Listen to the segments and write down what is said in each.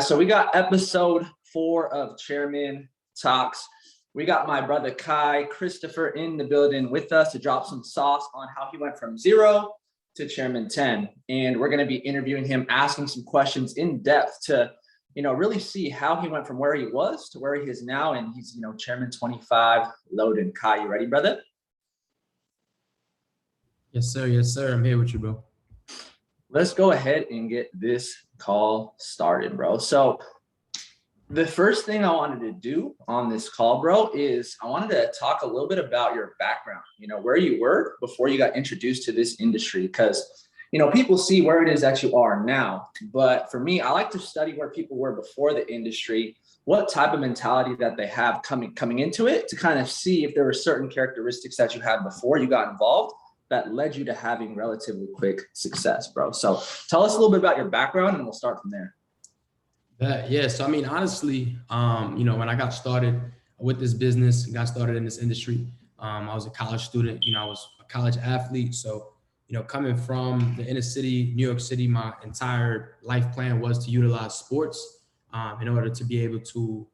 So we got episode 4 of Chairman Talks. We got my brother Kai Christopher in the building with us to drop some sauce on how he went from 0 to Chairman 10. And we're going to be interviewing him, asking some questions in depth to, really see how he went from where he was to where he is now. And he's, Chairman 25 loaded. Kai, you ready, brother? Yes, sir. Yes, sir. I'm here with you, bro. Let's go ahead and get this call started, bro. So the first thing I wanted to do on this call, bro, is I wanted to talk a little bit about your background, where you were before you got introduced to this industry. Because, people see where it is that you are now. But for me, I like to study where people were before the industry, what type of mentality that they have coming into it, to kind of see if there were certain characteristics that you had before you got involved that led you to having relatively quick success, bro. So tell us a little bit about your background and we'll start from there. Yeah. So, honestly, when I got started with this business, got started in this industry, I was a college student, I was a college athlete. So, coming from the inner city, New York City, my entire life plan was to utilize sports in order to be able to,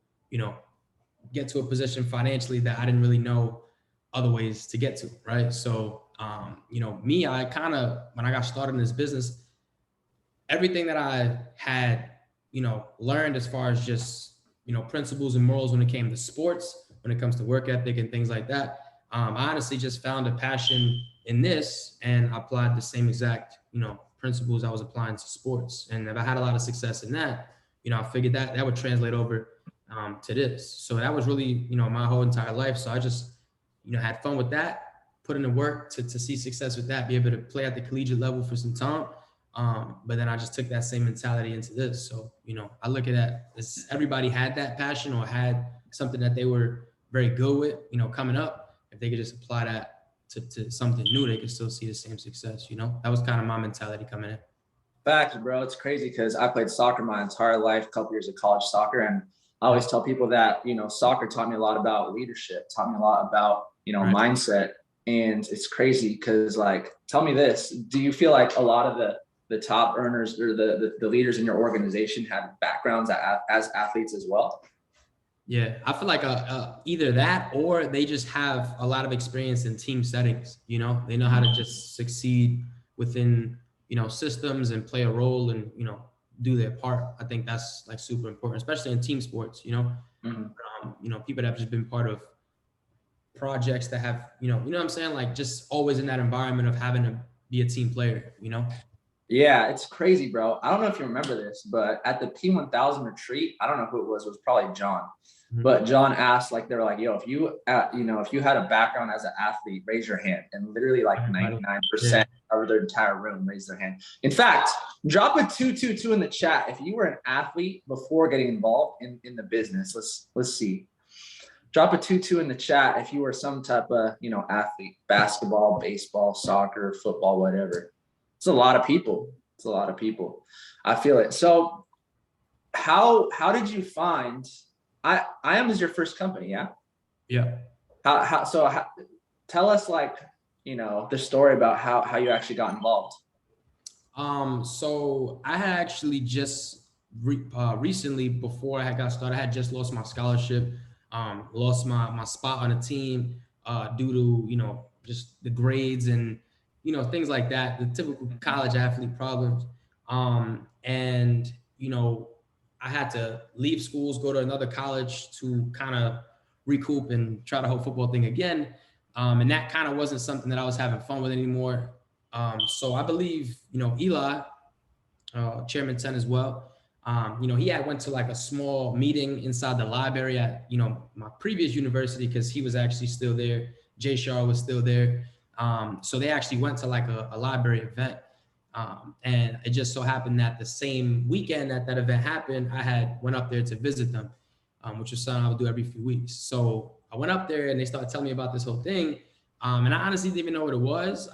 get to a position financially that I didn't really know other ways to get to, right? So, I kind of, when I got started in this business, everything that I had, learned as far as just, principles and morals when it came to sports, when it comes to work ethic and things like that, I honestly just found a passion in this and applied the same exact, principles I was applying to sports. And if I had a lot of success in that, I figured that would translate over to this. So that was really, my whole entire life. So I just, had fun with that, put in the work to see success with that, be able to play at the collegiate level for some time. But then I just took that same mentality into this. So, I look at that as everybody had that passion or had something that they were very good with, coming up. If they could just apply that to something new, they could still see the same success, That was kind of my mentality coming in. Facts, bro. It's crazy because I played soccer my entire life, a couple years of college soccer. And I always tell people that, soccer taught me a lot about leadership, taught me a lot about, Right. mindset. And it's crazy because, tell me this, do you feel like a lot of the top earners or the leaders in your organization have backgrounds as athletes as well? Yeah, I feel like either that or they just have a lot of experience in team settings. They know how to just succeed within, systems and play a role and, do their part. I think that's super important, especially in team sports, Mm-hmm. People that have just been part of projects that have, what I'm saying? Just always in that environment of having to be a team player, Yeah, it's crazy, bro. I don't know if you remember this, but at the P1000 retreat, I don't know who it was probably John. Mm-hmm. But John asked, they were like, yo, if you had a background as an athlete, raise your hand. And literally 99% of their entire room raised their hand. In fact, drop a 222 in the chat if you were an athlete before getting involved in the business. Let's see. Drop a 22 in the chat if you were some type of, athlete, basketball, baseball, soccer, football, whatever. It's a lot of people. I feel it. So how did you find I am is your first company, yeah? Yeah. Tell us the story about how you actually got involved. So I had actually just recently, before I got started, I had just lost my scholarship, lost my spot on a team due to, just the grades and, things like that, the typical college athlete problems. And, I had to leave schools, go to another college to kind of recoup and try the whole football thing again. And that kind of wasn't something that I was having fun with anymore. So I believe, Eli, Chairman 10 as well, he had went to a small meeting inside the library at, my previous university, because he was actually still there. Jay Shaw was still there. So they actually went to a library event. And it just so happened that the same weekend that event happened, I had went up there to visit them, which was something I would do every few weeks. So I went up there and they started telling me about this whole thing. And I honestly didn't even know what it was.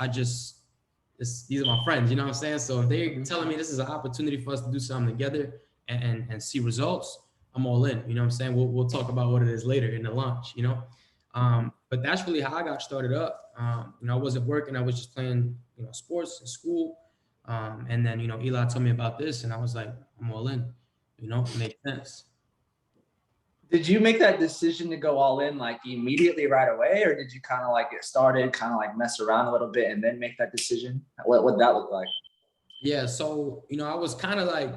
These are my friends, you know what I'm saying? So if they're telling me this is an opportunity for us to do something together and see results, I'm all in, you know what I'm saying? We'll talk about what it is later in the lunch, But that's really how I got started up. I wasn't working. I was just playing, sports in school. And then, Eli told me about this and I was like, I'm all in. It makes sense. Did you make that decision to go all in like immediately right away, or did you kind of like get started, kind of like mess around a little bit and then make that decision? What would that look like? Yeah, so I was kind of like,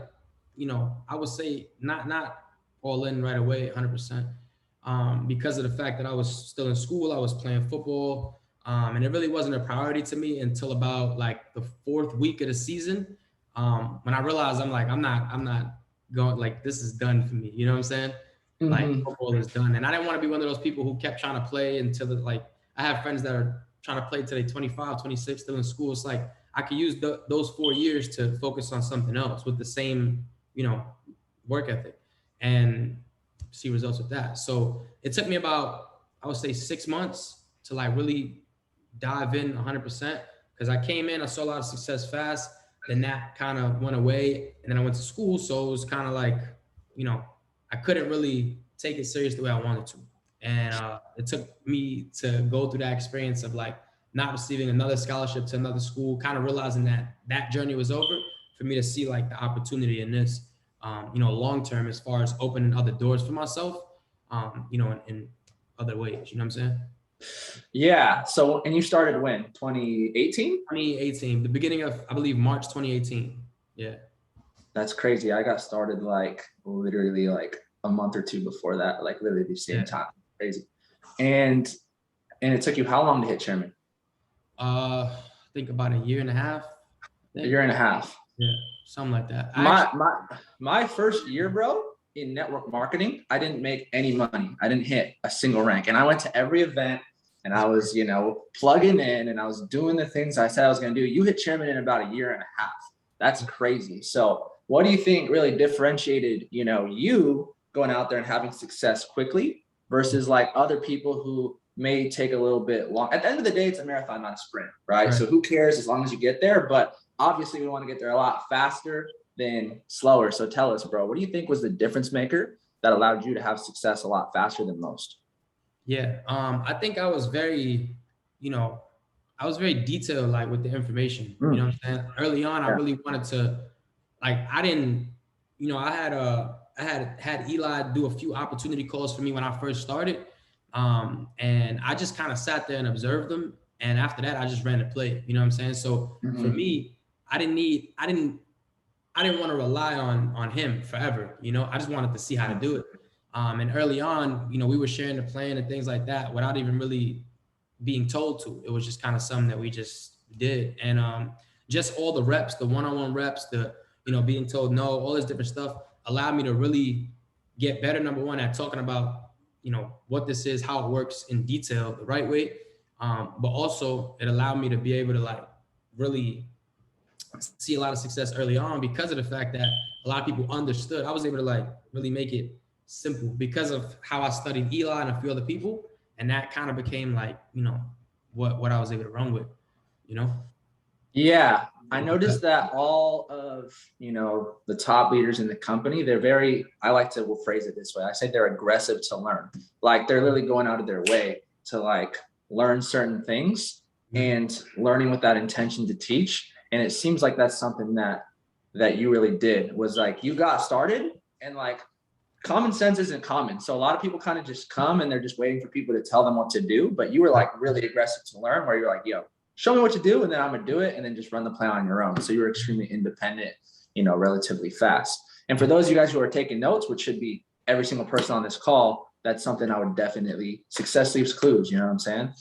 I would say not all in right away, 100%, because of the fact that I was still in school, I was playing football, and it really wasn't a priority to me until about like the fourth week of the season, when I realized I'm not going, like, this is done for me. You know what I'm saying? Like, Mm-hmm. football is done, and I didn't want to be one of those people who kept trying to play until like, I have friends that are trying to play till they 25, 26, still in school. It's like I could use those 4 years to focus on something else with the same, you know, work ethic and see results with that. So it took me about, I would say, 6 months to like really dive in 100%, because I came in, I saw a lot of success fast. Then that kind of went away, and then I went to school. So it was kind of like, you know, I couldn't really take it serious the way I wanted to. And it took me to go through that experience of like not receiving another scholarship to another school, kind of realizing that that journey was over, for me to see like the opportunity in this, long term, as far as opening other doors for myself, in other ways. You know what I'm saying? Yeah. So, and you started when? 2018? 2018, the beginning of, I believe, March 2018. Yeah. That's crazy. I got started like literally like a month or two before that, like literally the same Yeah. time. Crazy. And it took you how long to hit chairman? I think about a year and a half. A year and a half. Yeah, something like that. I My actually, my my first year, bro, in network marketing, I didn't make any money. I didn't hit a single rank. And I went to every event and I was, plugging in and I was doing the things I said I was going to do. You hit chairman in about a year and a half. That's crazy. So what do you think really differentiated, you going out there and having success quickly versus like other people who may take a little bit long? At the end of the day, it's a marathon, not a sprint, right? right. So who cares as long as you get there? But obviously we want to get there a lot faster than slower. So tell us, bro, what do you think was the difference maker that allowed you to have success a lot faster than most? Yeah. I think I was very, I was very detailed, like, with the information. You know Mm, what I'm saying? Early on, I yeah. really wanted to, like, I didn't, I had Eli do a few opportunity calls for me when I first started. And I just kind of sat there and observed them. And after that, I just ran the play. You know what I'm saying? So for Mm-hmm. me, I didn't want to rely on him forever. I just wanted to see how to do it. And early on, we were sharing the plan and things like that without even really being told to. It was just kind of something that we just did. And just all the reps, the one-on-one reps, the being told no, all this different stuff allowed me to really get better. Number one, at talking about what this is, how it works in detail, the right way. But also it allowed me to be able to like really see a lot of success early on, because of the fact that a lot of people understood. I was able to like really make it simple because of how I studied Eli and a few other people, and that kind of became like what I was able to run with. You know. Yeah, I noticed that all of, the top leaders in the company, they're very, I like to phrase it this way. I say they're aggressive to learn. Like they're literally going out of their way to like learn certain things and learning with that intention to teach. And it seems like that's something that you really did, was like you got started and like common sense isn't common. So a lot of people kind of just come and they're just waiting for people to tell them what to do. But you were like really aggressive to learn, where you're like, yo, show me what to do, and then I'm gonna do it, and then just run the plan on your own. So you were extremely independent, relatively fast. And for those of you guys who are taking notes, which should be every single person on this call, that's something I would definitely, success leaves clues. You know what I'm saying?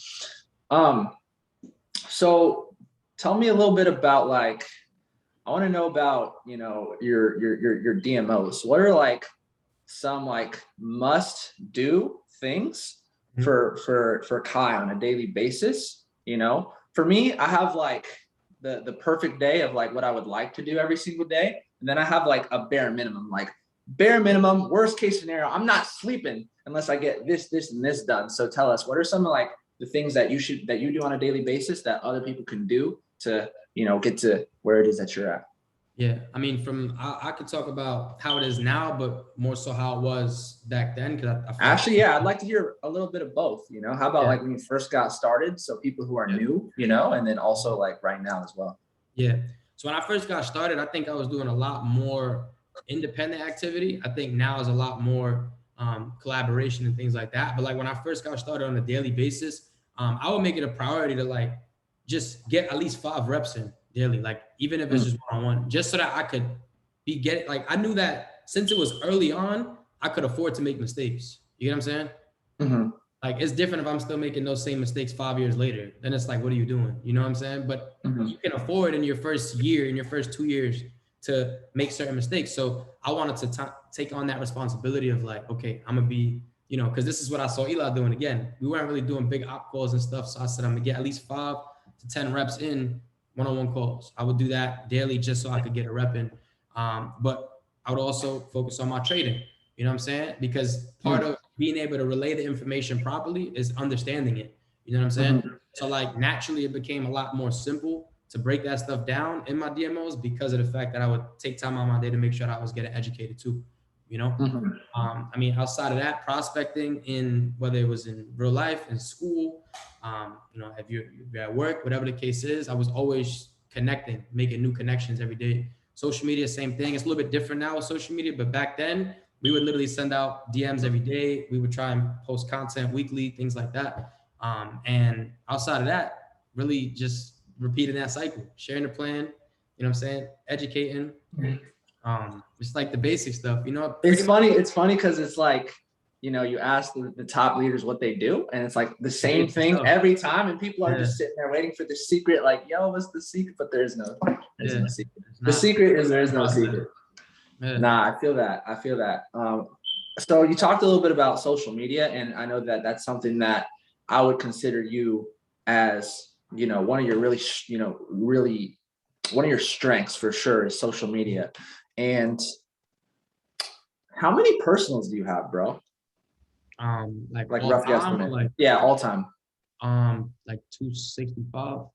So tell me a little bit about like, I want to know about, your DMOs. What are like some like must do things for Kai on a daily basis? For me, I have like the perfect day of like what I would like to do every single day. And then I have like a bare minimum, worst case scenario, I'm not sleeping unless I get this, and this done. So tell us, what are some of like the things that you do on a daily basis that other people can do to, get to where it is that you're at? Yeah, I mean, I could talk about how it is now, but more so how it was back then, because I feel like, Actually, yeah, I'd like to hear a little bit of both. How about yeah, like when you first got started? So people who are yeah. new, and then also like right now as well. Yeah. So when I first got started, I think I was doing a lot more independent activity. I think now is a lot more collaboration and things like that. But like when I first got started on a daily basis, I would make it a priority to like just get at least 5 reps in daily, like even if it's Mm, just one-on-one, just so that I could be get like I knew that since it was early on, I could afford to make mistakes. You get what I'm saying? mhm, Like it's different if I'm still making those same mistakes 5 years later. Then it's like, what are you doing? You know what I'm saying? But mhm, you can afford in your first year, in your first 2 years, to make certain mistakes. So I wanted to take on that responsibility of like, okay, I'm gonna be, because this is what I saw Eli doing. Again, we weren't really doing big op calls and stuff. So I said I'm gonna get at least 5 to 10 reps in one-on-one calls. I would do that daily just so I could get a rep in. But I would also focus on my trading. You know what I'm saying? Because part mm, of being able to relay the information properly is understanding it. You know what I'm saying? mhm, So like naturally it became a lot more simple to break that stuff down in my DMOs because of the fact that I would take time on my day to make sure that I was getting educated too, you know? mhm. I mean, outside of that, prospecting in whether it was in real life, in school, if you're at work, whatever the case is, I was always connecting, making new connections every day. Social media, same thing. It's a little bit different now with social media, but back then we would literally send out DMs every day. We would try and post content weekly, things like that. And outside of that, really just repeating that cycle, sharing the plan, you know what I'm saying? Educating, just like the basic stuff, It's pretty much funny. It's funny because it's like, you ask the top leaders what they do, and it's like the the same basic thing stuff. every time, and people are Yeah, just sitting there waiting for the secret. Like, yo, what's the secret? But there's yeah. no secret. It's The not secret is there is no process. secret. Yeah. Nah, I feel that. I feel that. So you talked a little bit about social media, and I know that that's something that I would consider you as, one of your really one of your strengths for sure is social media. And how many personals do you have, bro? Like Like all rough time or guesstimate. Yeah, all time. like 265.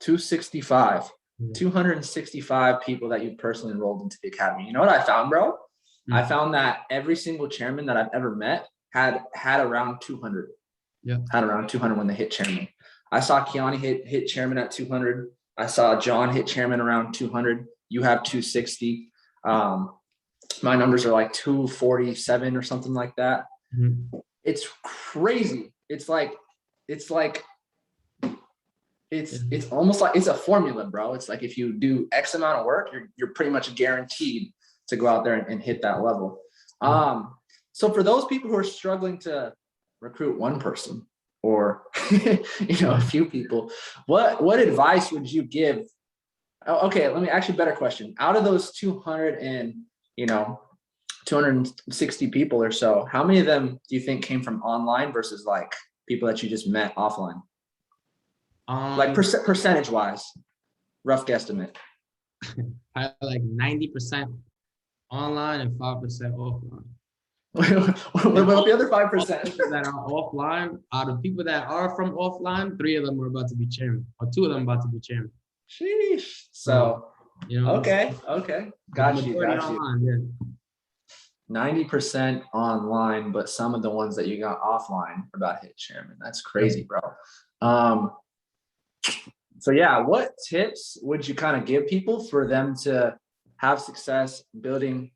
265. Yeah. 265 people that you personally enrolled into the academy. You know what I found, bro? I Mm. found that every single chairman that I've ever met had around 200. Yeah. Had around 200 when they hit chairman. I saw Kiani hit chairman at 200. I saw John hit chairman around 200. You have 260. My numbers are like 247 or something like that. Mhm. It's crazy. It's almost like it's a formula, bro. It's like if you do X amount of work, you're pretty much guaranteed to go out there and hit that level. Yeah. So for those people who are struggling to recruit one person or a few people, what advice would you give? Okay, let me actually better question. Out of those 260 people or so, how many of them do you think came from online versus like people that you just met offline? Like percentage wise, rough guesstimate. I like 90% online and 5% offline. What And about the other all 5%? people that are offline, out of people that are from offline, 3 of them are about to be chairman, or 2 of them about to be chairman. Sheesh. So, So, it's okay. but the Got you. majority online, yeah. 90% online, but some of the ones that you got offline are about hit chairman. That's crazy, bro. So yeah, what tips would you kind of give people for them to have success building,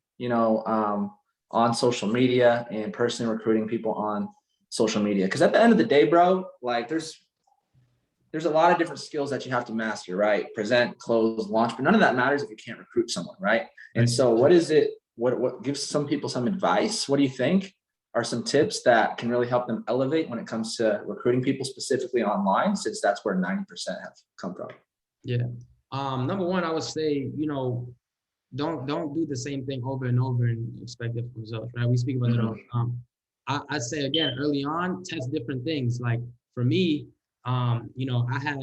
on social media and personally recruiting people on social media? Because at the end of the day, bro, like there's a lot of different skills that you have to master, right? Present, close, launch, but none of that matters if you can't recruit someone, right? And Right. so what is it? What gives some people some advice? What do you think are some tips that can really help them elevate when it comes to recruiting people specifically online, since that's where 90% have come from? Yeah. Number one, I would say, don't do the same thing over and over and expect different results, right? We speak about that all the time. I say again, early on, test different things. Like for me, I had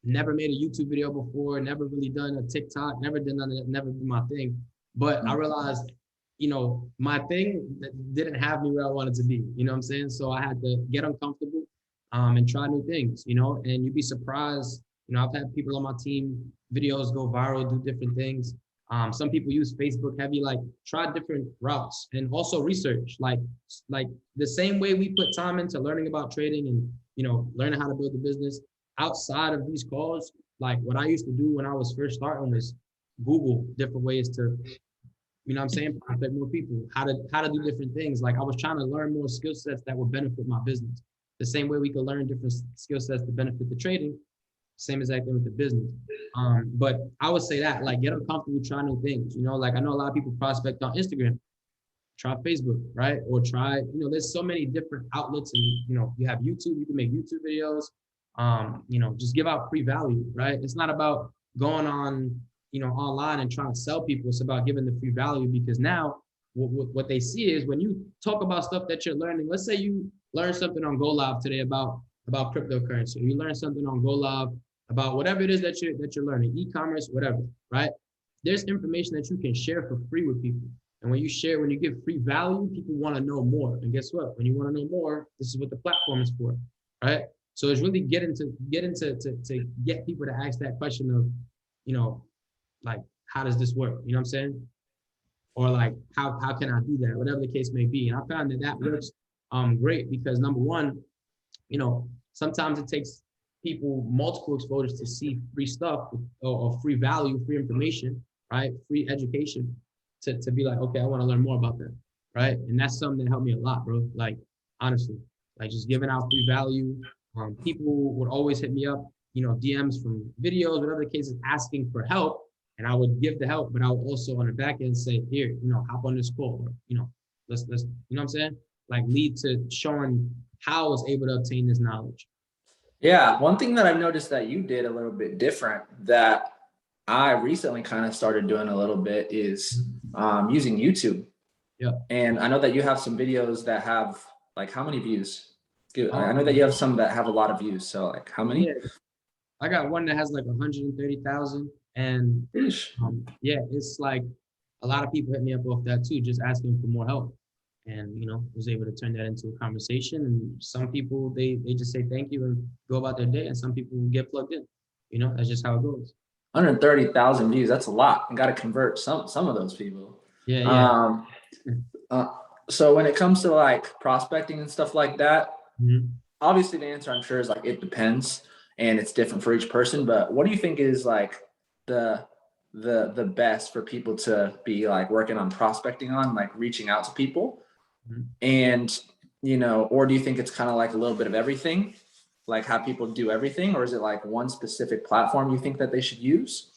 never made a YouTube video before, never really done a TikTok, never done none of that, never been my thing. But I realized, my thing that didn't have me where I wanted to be. You know what I'm saying? So I had to get uncomfortable, and try new things, and you'd be surprised. I've had people on my team, videos go viral, do different things. Some people use Facebook heavy, like try different routes and also research, like the same way we put time into learning about trading and, learning how to build a business outside of these calls. Like what I used to do when I was first starting was Google different ways to you know what I'm saying? Prospect more people, how to do different things. Like I was trying to learn more skill sets that would benefit my business. The same way we could learn different skill sets to benefit the trading, same exact thing with the business. But I would say that like get uncomfortable trying new things. You know, like I know a lot of people prospect on Instagram, try Facebook, right? Or try, you know, there's so many different outlets, and you know, you have YouTube, you can make YouTube videos. You know, just give out free value, right? It's not about going on, you know, online and trying to sell people. It's about giving the free value, because now what they see is when you talk about stuff that you're learning. Let's say you learn something on Go Live today about cryptocurrency. You learn something on Go Live about whatever it is that you're learning, e-commerce, whatever, right? There's information that you can share for free with people. And when you give free value, people want to know more. And guess what? When you want to know more, this is what the platform is for, right? So it's really get people to ask that question of, you know, like, how does this work? You know what I'm saying? Or like, how can I do that? Whatever the case may be. And I found that works great, because number one, you know, sometimes it takes people multiple exposures to see free stuff, or free value, free information, right? Free education to be like, okay, I want to learn more about that, right? And that's something that helped me a lot, bro. Like, honestly, like just giving out free value. People would always hit me up, you know, DMs from videos, whatever the case is, asking for help. And I would give the help, but I would also on the back end say, here, you know, hop on this call, or, you know, let's, you know what I'm saying? Like lead to showing how I was able to obtain this knowledge. Yeah, one thing that I've noticed that you did a little bit different that I recently kind of started doing a little bit is using YouTube. Yeah. And I know that you have some videos that have like how many views? I know that Um, you have some that have a lot of views. So like how many? yeah, I got one that has like 130,000, and Eesh. yeah, it's like a lot of people hit me up off that too, just asking for more help. And you know, was able to turn that into a conversation. And some people they just say thank you and go about their day, and some people get plugged in. You know, that's just how it goes. 130,000 views. That's a lot. I got to convert some of those people. Yeah, yeah. Um, uh, so when it comes to like prospecting and stuff like that, Mhm. obviously the answer I'm sure is like it depends and it's different for each person. But what do you think is like the the best for people to be like working on prospecting on, like reaching out to people? Mhm. And you know, or do you think it's kind of like a little bit of everything, like have people do everything, or is it like one specific platform you think that they should use?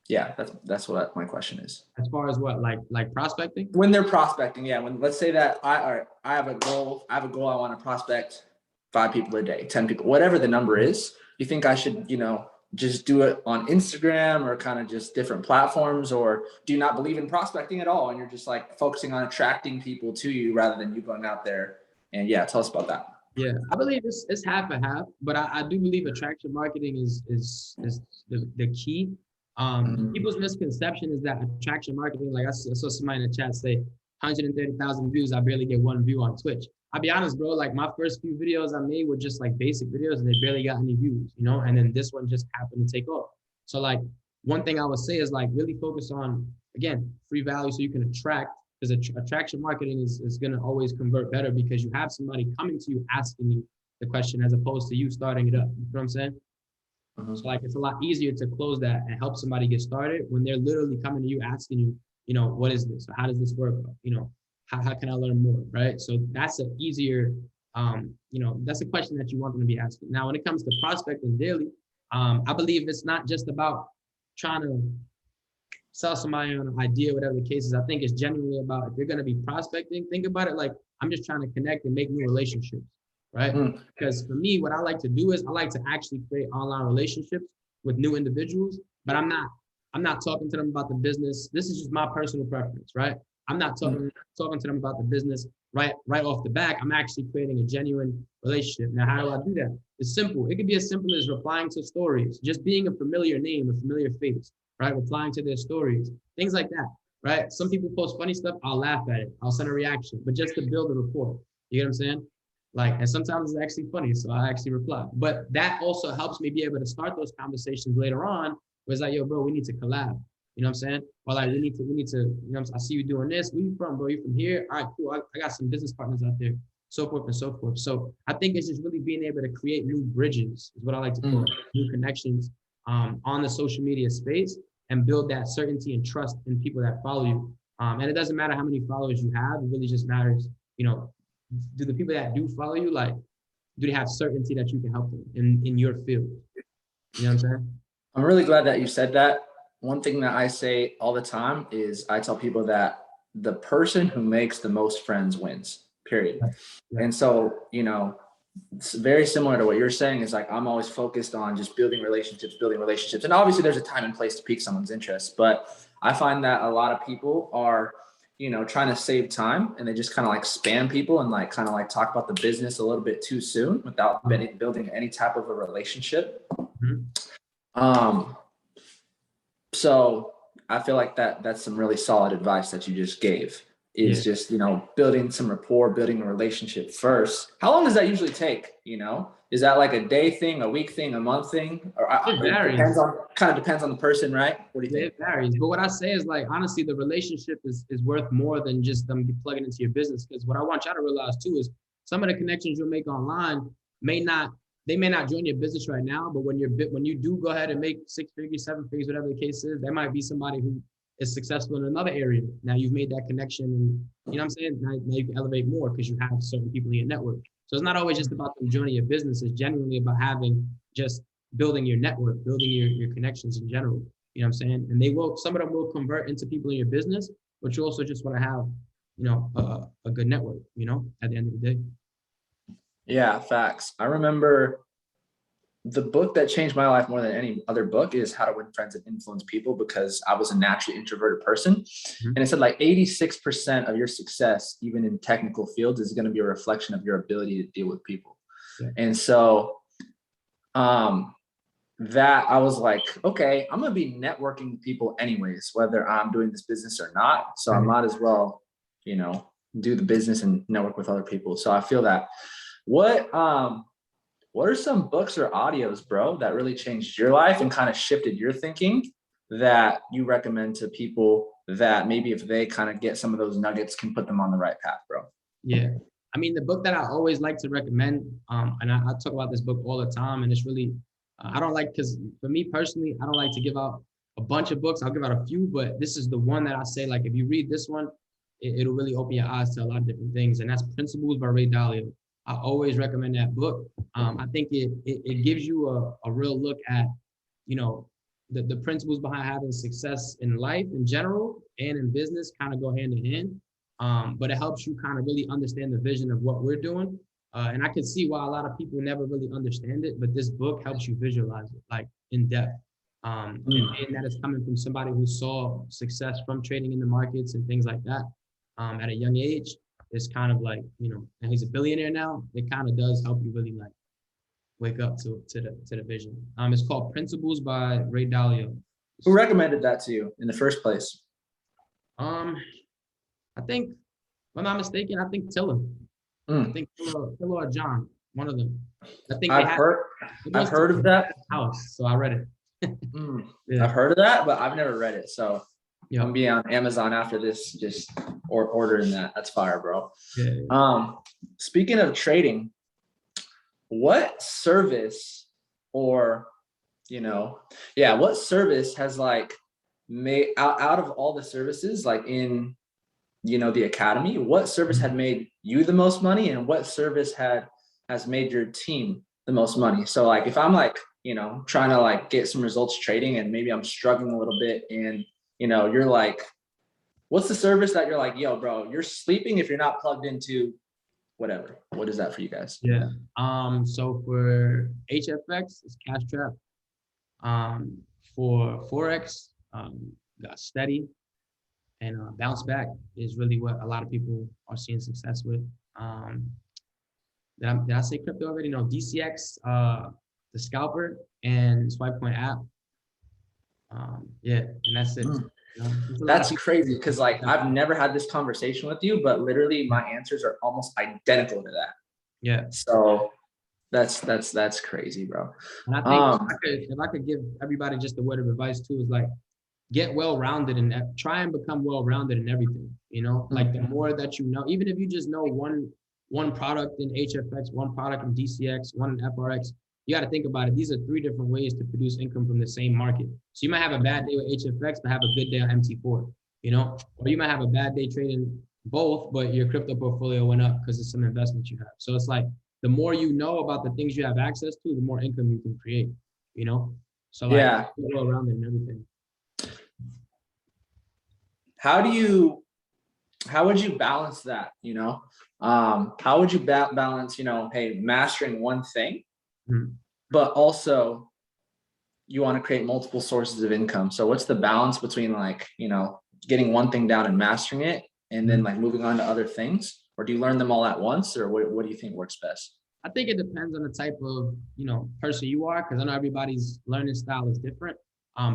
Yeah, that's what my question is. As far as what, like prospecting? When they're prospecting, yeah. When let's say that I have a goal, I want to prospect 5 people a day, 10 people, whatever the number is. You think I should, you know, just do it on Instagram or kind of just different platforms, or do you not believe in prospecting at all and you're just like focusing on attracting people to you rather than you going out there? And yeah, tell us about that. Yeah, I believe it's half and half, but I do believe attraction marketing is the key. People's misconception is that attraction marketing, like I saw somebody in the chat say 130,000 views, I barely get one view on Twitch. I'll be honest, bro, like my first few videos I made were just like basic videos and they barely got any views, you know, and then this one just happened to take off. So like one thing I would say is like really focus on, again, free value so you can attract, because attraction marketing is going to always convert better because you have somebody coming to you asking you the question as opposed to you starting it up. You know what I'm saying? So like it's a lot easier to close that and help somebody get started when they're literally coming to you asking you, you know, what is this? How does this work? You know, how can I learn more? Right. So that's an easier, you know, that's a question that you want them to be asking. Now, when it comes to prospecting daily, I believe it's not just about trying to sell somebody on an idea, whatever the case is. I think it's genuinely about if you're going to be prospecting, think about it like I'm just trying to connect and make new relationships, right? Because for me, what I like to do is I like to actually create online relationships with new individuals, but I'm not talking to them about the business. This is just my personal preference, right? I'm not talking to them about the business right off the back. I'm actually creating a genuine relationship. Now, how do I do that? It's simple. It could be as simple as replying to stories, just being a familiar name, a familiar face, right? Replying to their stories, things like that, right? Some people post funny stuff. I'll laugh at it. I'll send a reaction, but just to build a rapport. You get what I'm saying? Like, and sometimes it's actually funny, so I actually reply. But that also helps me be able to start those conversations later on. Where it's like, yo, bro, we need to collab. You know what I'm saying? Or like, we need to, you know, I see you doing this. Where you from, bro? You from here? All right, cool. I got some business partners out there, so forth and so forth. So I think it's just really being able to create new bridges, is what I like to call it, new connections on the social media space, and build that certainty and trust in people that follow you. And it doesn't matter how many followers you have. It really just matters, do the people that do follow you, like, do they have certainty that you can help them in your field? You know what I'm saying? I'm really glad that you said that. One thing that I say all the time is I tell people that the person who makes the most friends wins, period. Yeah. And so, it's very similar to what you're saying is like, I'm always focused on just building relationships. And obviously there's a time and place to pique someone's interest, but I find that a lot of people are, trying to save time and they just kind of like spam people and like kind of like talk about the business a little bit too soon without building any type of a relationship. Mm-hmm. So I feel like that's some really solid advice that you just gave is just, building some rapport, building a relationship first. How long does that usually take? Is that like a day thing, a week thing, a month thing? Or It varies. Depends on the person, right? What do you think? It varies. But what I say is, like, honestly, the relationship is worth more than just them plugging into your business. Because what I want y'all to realize too is some of the connections you'll make online may not join your business right now, but when you do go ahead and make 6 figures, 7 figures, whatever the case is, there might be somebody who is successful in another area. Now you've made that connection, and you know what I'm saying? Now you can elevate more because you have certain people in your network. So it's not always just about them joining your business. It's genuinely about just building your network, building your connections in general. You know what I'm saying? And some of them will convert into people in your business, but you also just want to have, a good network, at the end of the day. Yeah, facts. I remember the book that changed my life more than any other book is How to Win Friends and Influence People, because I was a naturally introverted person. Mm-hmm. And it said like 86% of your success, even in technical fields, is going to be a reflection of your ability to deal with people. Yeah. And so that I was like, okay, I'm going to be networking with people anyways, whether I'm doing this business or not. So I might as well, do the business and network with other people. So I feel that. What are some books or audios, bro, that really changed your life and kind of shifted your thinking that you recommend to people that maybe if they kind of get some of those nuggets can put them on the right path, bro? Yeah. I mean, the book that I always like to recommend, and I talk about this book all the time, and it's really, because for me personally, I don't like to give out a bunch of books. I'll give out a few, but this is the one that I say, like, if you read this one, it'll really open your eyes to a lot of different things. And that's Principles by Ray Dalio. I always recommend that book. I think it gives you a real look at, the principles behind having success in life in general and in business kind of go hand in hand. But it helps you kind of really understand the vision of what we're doing. And I can see why a lot of people never really understand it, but this book helps you visualize it, like, in depth. And that is coming from somebody who saw success from trading in the markets and things like that at a young age. It's kind of like, and he's a billionaire now. It kind of does help you really like wake up to the vision. It's called Principles by Ray Dalio. Who recommended that to you in the first place? I think, if I'm not mistaken, I think Tiller. I think Tiller or John, one of them. I think I've heard of that house, so I read it. Yeah. I've heard of that, but I've never read it. So I'm gonna be on Amazon after this, just ordering that. That's fire, bro. Yeah. Speaking of trading, what service what service has like made out of all the services, like in the academy, what service had made you the most money, and what service has made your team the most money? So like if I'm like, trying to like get some results trading and maybe I'm struggling a little bit, and you're like, what's the service that you're like, yo, bro, you're sleeping if you're not plugged into whatever? What is that for you guys? Yeah. So for HFX, it's Cash Trap. For Forex, got Steady, and Bounce Back is really what a lot of people are seeing success with. Did I say crypto already? No, DCX, the Scalper, and Swipe Point app. And that's it. That's crazy, because like I've never had this conversation with you, but literally my answers are almost identical to that. Yeah. So that's crazy, bro. And I think if I could give everybody just a word of advice too, is like, get well-rounded and try and become well-rounded in everything. Like the more that you know, even if you just know one product in HFX, one product in DCX, one in FRX, you got to think about it. These are 3 different ways to produce income from the same market. So you might have a bad day with HFX, but have a good day on MT4. you know, or you might have a bad day trading both, but your crypto portfolio went up because of some investments you have. So it's like the more you know about the things you have access to, the more income you can create, you know? So like Yeah. go around it and everything. How do you, how would you balance that? You know, how would you balance, you know, hey, mastering one thing, Mhm. but also you want to create multiple sources of income. So what's the balance between like, you know, getting one thing down and mastering it and then Mhm. like moving on to other things? Or do you learn them all at once? Or what do you think works best? I think it depends on the type of, you know, person you are, because I know everybody's learning style is different.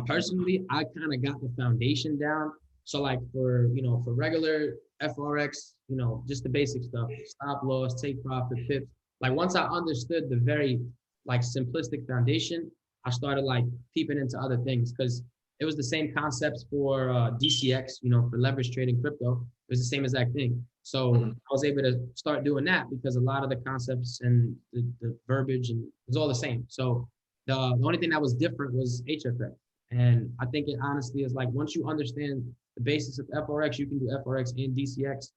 Personally, I kind of got the foundation down. So like for, you know, for regular FRX, you know, just the basic stuff, stop loss, take profit, pips. Like once I understood the very like simplistic foundation, I started like peeping into other things because it was the same concepts for DCX, you know, for leverage trading crypto. It was the same exact thing. So Mhm. I was able to start doing that because a lot of the concepts and the verbiage and it was all the same. So the only thing that was different was HFX. And I think it honestly is like once you understand the basics of FRX, you can do FRX and DCX.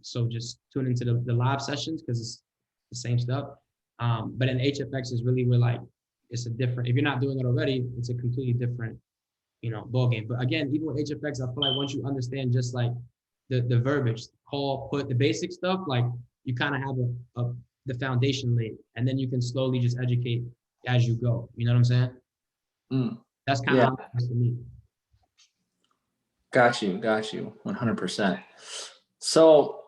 So just tune into the live sessions because it's the same stuff. But in HFX is really where like it's a different, if you're not doing it already, it's a completely different, you know, ball game. But again, even with HFX, I feel like once you understand just like the verbiage, call, put the basic stuff, like you kind of have the foundation laid, and then you can slowly just educate as you go. You know what I'm saying? Mm. That's kind of Yeah, how it is for me. got you, 100%. So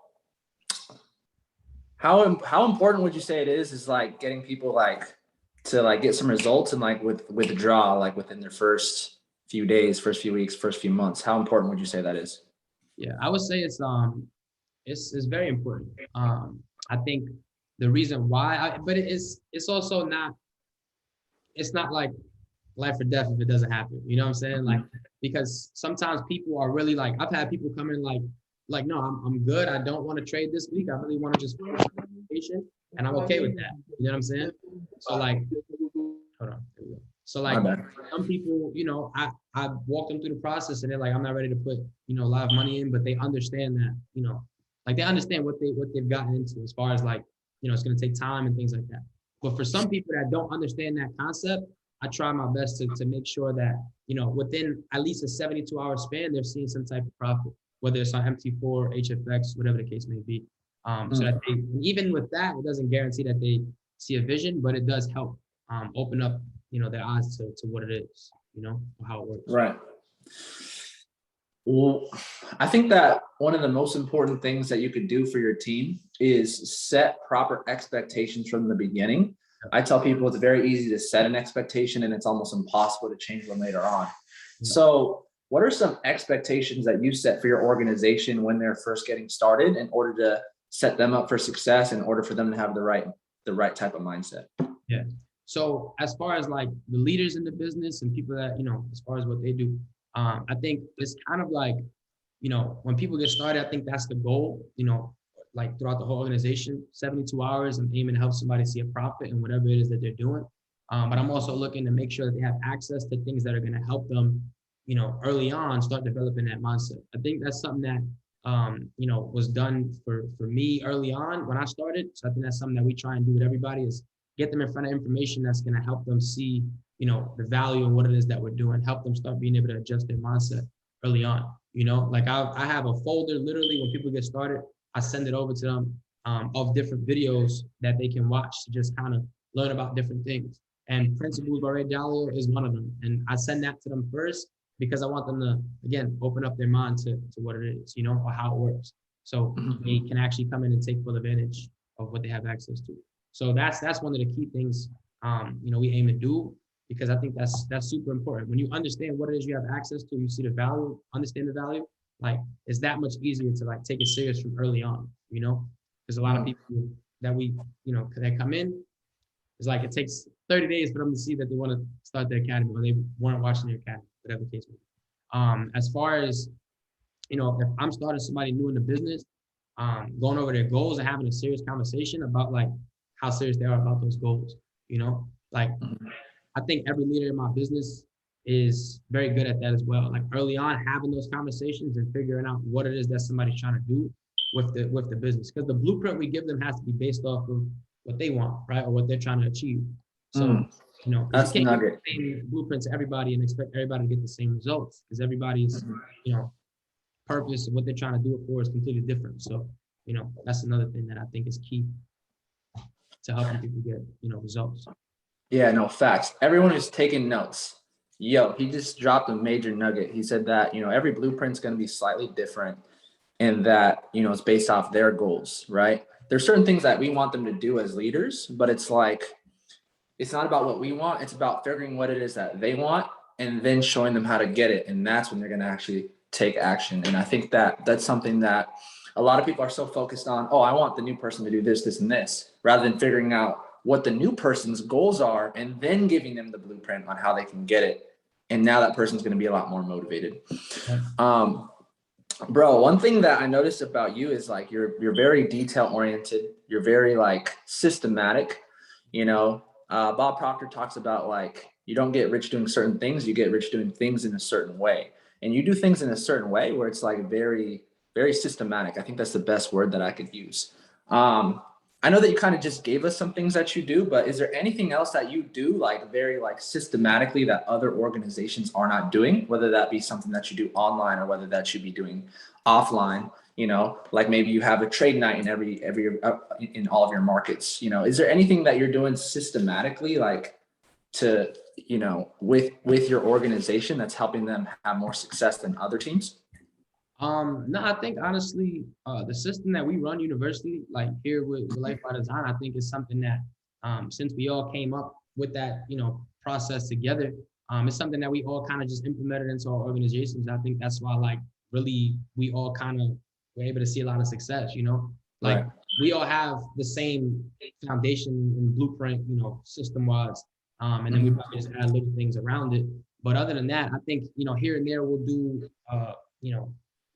how important would you say it is like getting people like to like get some results and like withdraw like within their first few days, first few weeks, first few months? How important would you say that is? Yeah, I would say it's very important. I think the reason why, but it's also not, it's not like life or death if it doesn't happen. You know what I'm saying? Like Mhm. because sometimes people are really like I've had people come in like no, I'm good. I don't want to trade this week. I really want to just focus on education, and I'm okay with that. You know what I'm saying? So like, hold on. There we go. So My like bad. some people, you know, I walk them through the process, and they're like, I'm not ready to put you know a lot of money in, but they understand that you know, like they understand what they've gotten into as far as like you know it's going to take time and things like that. But for some people that don't understand that concept, I try my best to make sure that, you know, within at least a 72-hour span, they're seeing some type of profit, whether it's on MT4, HFX, whatever the case may be. So that Mm. they, even with that, it doesn't guarantee that they see a vision, but it does help open up, you know, their eyes to what it is, you know, or how it works. Right. Well, I think that one of the most important things that you could do for your team is set proper expectations from the beginning. I tell people it's very easy to set an expectation and it's almost impossible to change them later on. Yeah. So, what are some expectations that you set for your organization when they're first getting started in order to set them up for success, in order for them to have the right type of mindset? Yeah. So as far as like the leaders in the business and people that, you know, as far as what they do, I think it's kind of like, you know, when people get started, I think that's the goal, you know, like throughout the whole organization, 72 hours, I'm aiming to help somebody see a profit in whatever it is that they're doing. But I'm also looking to make sure that they have access to things that are going to help them, you know, early on start developing that mindset. I think that's something that, you know, was done for me early on when I started. So I think that's something that we try and do with everybody is get them in front of information that's going to help them see, you know, the value of what it is that we're doing, help them start being able to adjust their mindset early on. You know, like I have a folder literally when people get started, I send it over to them of different videos that they can watch to just kind of learn about different things. And Principles by Ray Dalio is one of them. And I send that to them first because I want them to, again, open up their mind to what it is, you know, or how it works. So they Mhm. can actually come in and take full advantage of what they have access to. So that's one of the key things you know we aim to do because I think that's super important. When you understand what it is you have access to, you see the value, understand the value, like it's that much easier to like take it serious from early on, you know? There's a lot of Mhm. people that we, you know, that come in, it's like it takes 30 days for them to see that they want to start their academy or they weren't watching their academy, whatever the case may be. As far as, you know, if I'm starting somebody new in the business, going over their goals and having a serious conversation about like how serious they are about those goals, you know? Like Mhm. I think every leader in my business is very good at that as well. Like early on, having those conversations and figuring out what it is that somebody's trying to do with the business. Because the blueprint we give them has to be based off of what they want, right? Or what they're trying to achieve. So, because That's you the can't give nugget. the same blueprint to everybody and expect everybody to get the same results because everybody's, purpose of what they're trying to do it for is completely different. So, that's another thing that I think is key to helping people get, results. Yeah, no, facts. Everyone who's taking notes, yo, he just dropped a major nugget. He said that, every blueprint's going to be slightly different and that, it's based off their goals, right? There's certain things that we want them to do as leaders, but it's like, it's not about what we want. It's about figuring what it is that they want and then showing them how to get it. And that's when they're going to actually take action. And I think that that's something that a lot of people are so focused on. Oh, I want the new person to do this, this, and this, rather than figuring out what the new person's goals are and then giving them the blueprint on how they can get it. And now that person's going to be a lot more motivated. Bro, one thing that I noticed about you is like you're very detail oriented. You're very like systematic. Bob Proctor talks about like you don't get rich doing certain things, you get rich doing things in a certain way. And you do things in a certain way where it's like very, very systematic. I think that's the best word that I could use. I know that you kind of just gave us some things that you do, but is there anything else that you do like very like systematically that other organizations are not doing, whether that be something that you do online or whether that you be doing offline? Like maybe you have a trade night in every in all of your markets. Is there anything that you're doing systematically like to with your organization that's helping them have more success than other teams? No, I think honestly, the system that we run universally, like here with Life by Design, I think is something that, since we all came up with that, process together, it's something that we all kind of just implemented into our organizations. I think that's why, like, really, we all kind of were able to see a lot of success. Like Right. we all have the same foundation and blueprint, system-wise, and then we probably just add little things around it. But other than that, I think here and there we'll do,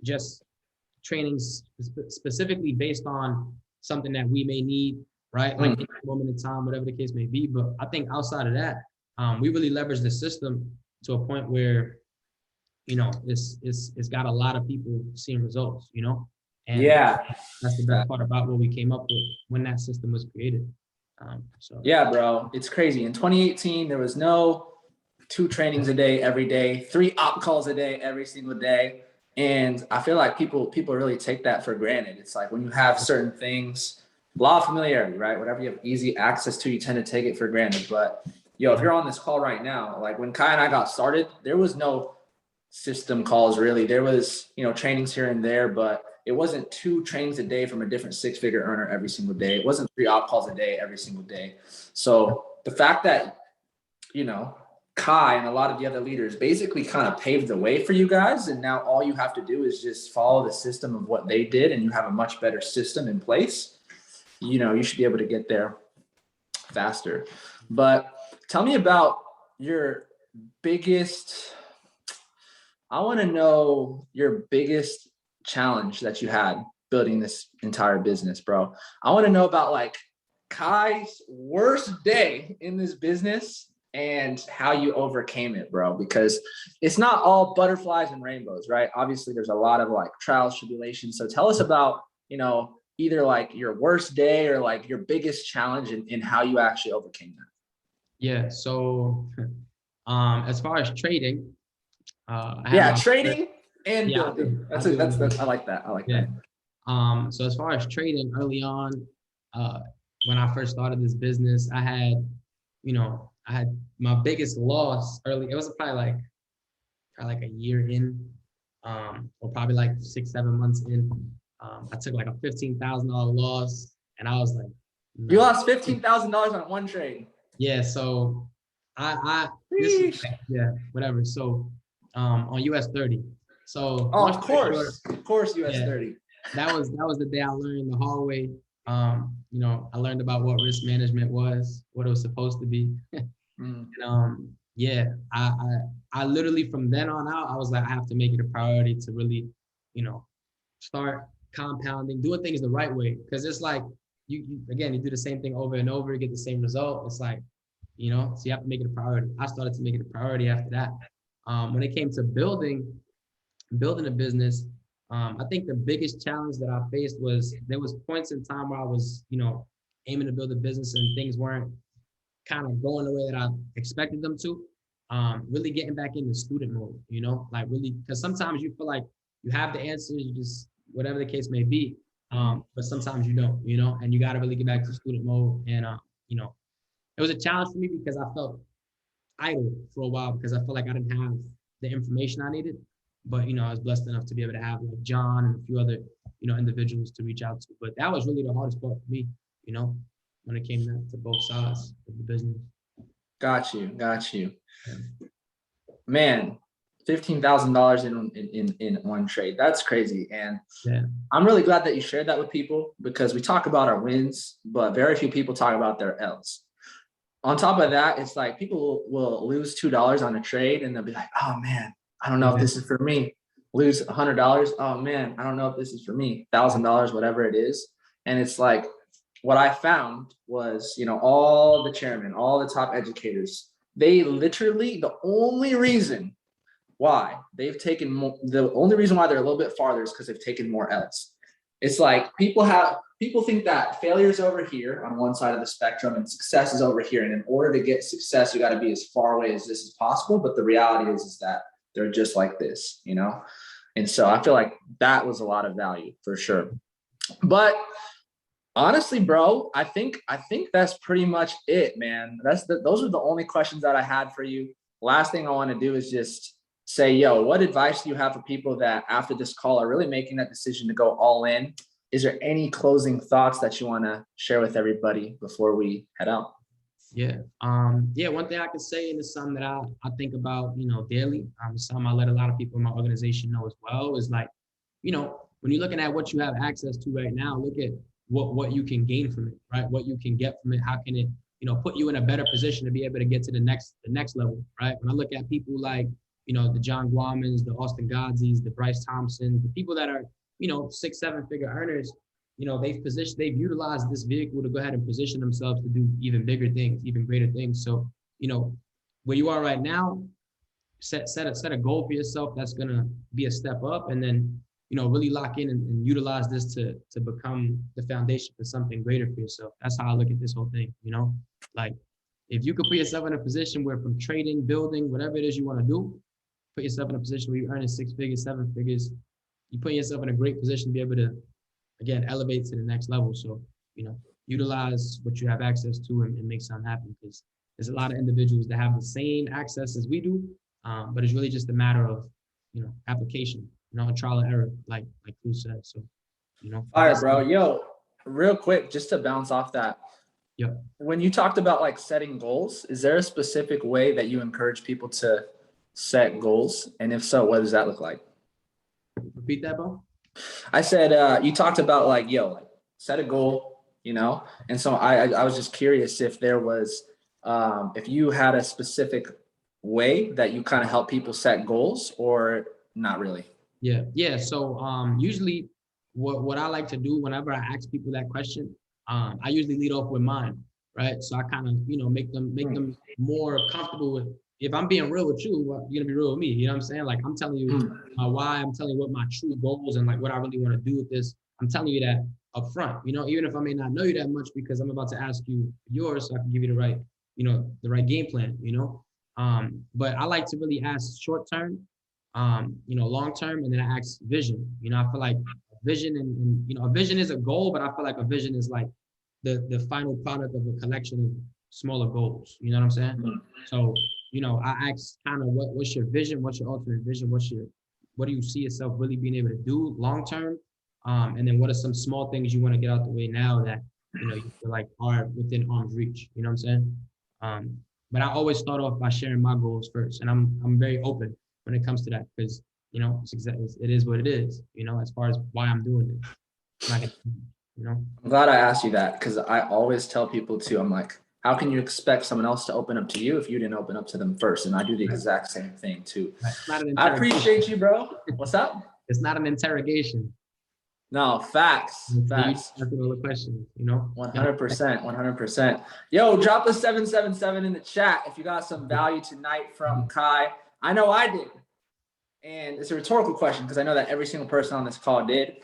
just trainings specifically based on something that we may need, right? Like in a moment in time, whatever the case may be. But I think outside of that, we really leverage the system to a point where, it's got a lot of people seeing results, and Yeah. that's the best part about what we came up with when that system was created. Yeah, bro, it's crazy. In 2018, there was no 2 trainings a day every day, 3 op calls a day every single day. And I feel like people really take that for granted. It's like when you have certain things, law of familiarity, right? Whatever you have easy access to, you tend to take it for granted. But if you're on this call right now, like when Kai and I got started, there was no system calls really. There was, trainings here and there, but it wasn't 2 trainings a day from a different 6-figure earner every single day. It wasn't 3 op calls a day every single day. So the fact that, Kai and a lot of the other leaders basically kind of paved the way for you guys. And now all you have to do is just follow the system of what they did and you have a much better system in place. You should be able to get there faster. But tell me about your biggest, I want to know your biggest challenge that you had building this entire business, bro. I want to know about like Kai's worst day in this business and how you overcame it, bro, because it's not all butterflies and rainbows, right? Obviously there's a lot of like trials, tribulations. So tell us about, either like your worst day or like your biggest challenge and how you actually overcame that. Yeah. So, as far as trading, Trading and building. That's I like that. I like that. So as far as trading early on, when I first started this business, I had my biggest loss early. It was probably like a year in, or probably like 6-7 months in. I took like a $15,000 loss, and I was like, no. You lost $15,000 on one trade. Yeah. So whatever. So on US 30. So of course US 30. That was the day I learned the hard way. I learned about what risk management was, what it was supposed to be. And, I literally from then on out, I was like, I have to make it a priority to really, start compounding, doing things the right way. Because it's like you do the same thing over and over, you get the same result. It's like, so you have to make it a priority. I started to make it a priority after that. When it came to building a business, I think the biggest challenge that I faced was there was points in time where I was, aiming to build a business and things weren't kind of going the way that I expected them to. Really getting back into student mode, like really, because sometimes you feel like you have the answers, you just, whatever the case may be. But sometimes you don't, and you got to really get back to student mode. And, it was a challenge for me because I felt idle for a while because I felt like I didn't have the information I needed. But, I was blessed enough to be able to have like John and a few other, individuals to reach out to. But that was really the hardest part for me, when it came to both sides of the business. Got you. Man, $15,000 in one trade. That's crazy. And yeah. I'm really glad that you shared that with people because we talk about our wins, but very few people talk about their L's. On top of that, it's like people will lose $2 on a trade and they'll be like, oh man, I don't know if this is for me. Lose $100. Oh man, I don't know if this is for me. $1,000, whatever it is. And it's like, what I found was, all the chairmen, all the top educators, they literally, the only reason why they've taken more, the only reason why they're a little bit farther is because they've taken more L's. It's like people think that failure is over here on one side of the spectrum and success is over here. And in order to get success, you got to be as far away as this as possible. But the reality is that they're just like this, And so I feel like that was a lot of value for sure. But honestly, bro, I think that's pretty much it, man. Those are the only questions that I had for you. Last thing I want to do is just say, yo, what advice do you have for people that after this call are really making that decision to go all in? Is there any closing thoughts that you want to share with everybody before we head out? Yeah. One thing I can say, and it's something that I think about, daily. It's something I let a lot of people in my organization know as well, is like, when you're looking at what you have access to right now, look at what you can gain from it, right? What you can get from it. How can it, put you in a better position to be able to get to the next level, right? When I look at people like, the John Guamans, the Austin Godzies, the Bryce Thompson, the people that are, 6-7 figure earners, they've utilized this vehicle to go ahead and position themselves to do even bigger things, even greater things. So, where you are right now, set a goal for yourself that's gonna be a step up, and then, really lock in and utilize this to become the foundation for something greater for yourself. That's how I look at this whole thing, like if you could put yourself in a position where from trading, building, whatever it is you want to do, put yourself in a position where you're earning 6 figures, 7 figures, you put yourself in a great position to be able to, again, elevate to the next level. So, utilize what you have access to and make something happen, because there's a lot of individuals that have the same access as we do, but it's really just a matter of, application, trial and error, like Lou said. So, All right, bro. Yo, real quick, just to bounce off that. Yeah. When you talked about like setting goals, is there a specific way that you encourage people to set goals? And if so, what does that look like? Repeat that, bro. I said, you talked about like, set a goal, and so I was just curious if there was, if you had a specific way that you kind of help people set goals or not really. Yeah. So usually what I like to do whenever I ask people that question, I usually lead off with mine, right? So I kind of, make them more comfortable with, if I'm being real with you, well, you're gonna be real with me. You know what I'm saying? Like I'm telling you why, I'm telling you what my true goals and like what I really want to do with this. I'm telling you that up front, even if I may not know you that much, because I'm about to ask you yours, so I can give you the right, the right game plan, But I like to really ask short term, long term, and then I ask vision. I feel like vision and a vision is a goal, but I feel like a vision is like the final product of a collection of smaller goals. You know what I'm saying? So, I ask kind of what's your vision, what's your ultimate vision, what do you see yourself really being able to do long term? And then what are some small things you want to get out the way now that you feel like are within arm's reach? You know what I'm saying? But I always start off by sharing my goals first, and I'm very open when it comes to that, because it is what it is. As far as why I'm doing it, I'm glad I asked you that, because I always tell people too. I'm like, how can you expect someone else to open up to you if you didn't open up to them first? And I do the exact same thing too. I appreciate you, bro. What's up? It's not an interrogation. No, facts. That's another question, 100%. Yo, drop a 777 in the chat if you got some value tonight from Kai. I know I did. And it's a rhetorical question because I know that every single person on this call did.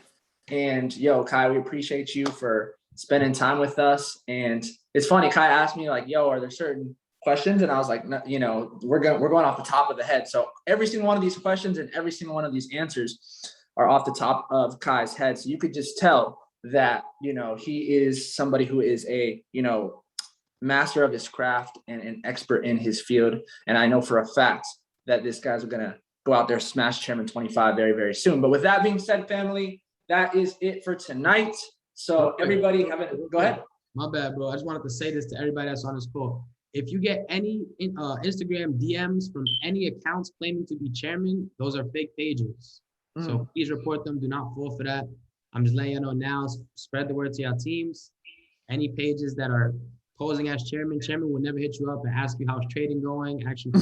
And yo, Kai, we appreciate you for spending time with us. And it's funny, Kai asked me like, yo, are there certain questions? And I was like, no, you know, we're going off the top of the head. So every single one of these questions and every single one of these answers are off the top of Kai's head. So you could just tell that, you know, he is somebody who is a, you know, master of his craft and an expert in his field. And I know for a fact that this guy's going to go out there, smash Chairman 25 very, very soon. But with that being said, family, that is it for tonight. So everybody go ahead. My bad, bro. I just wanted to say this to everybody that's on this call. If you get any Instagram DMs from any accounts claiming to be chairman, those are fake pages. So please report them. Do not fall for that. I'm just letting you know now. Spread the word to your teams. Any pages that are posing as chairman will never hit you up and ask you how's trading going. Actually,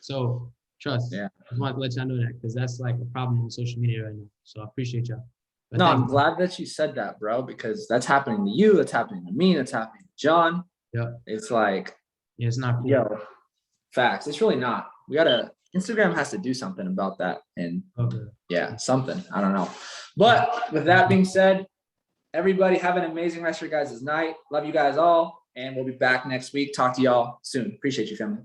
so trust. Yeah. I just wanted to let y'all know that because that's like a problem on social media right now. So I appreciate y'all. But no, I'm glad that you said that, bro, because that's happening to you. That's happening to me. That's happening to John. Yeah. It's like, yeah, it's not cool. Yo, facts. It's really not. Instagram has to do something about that. And yeah, something. I don't know. But with that being said, everybody have an amazing rest of your guys' night. Love you guys all. And we'll be back next week. Talk to y'all soon. Appreciate you, family.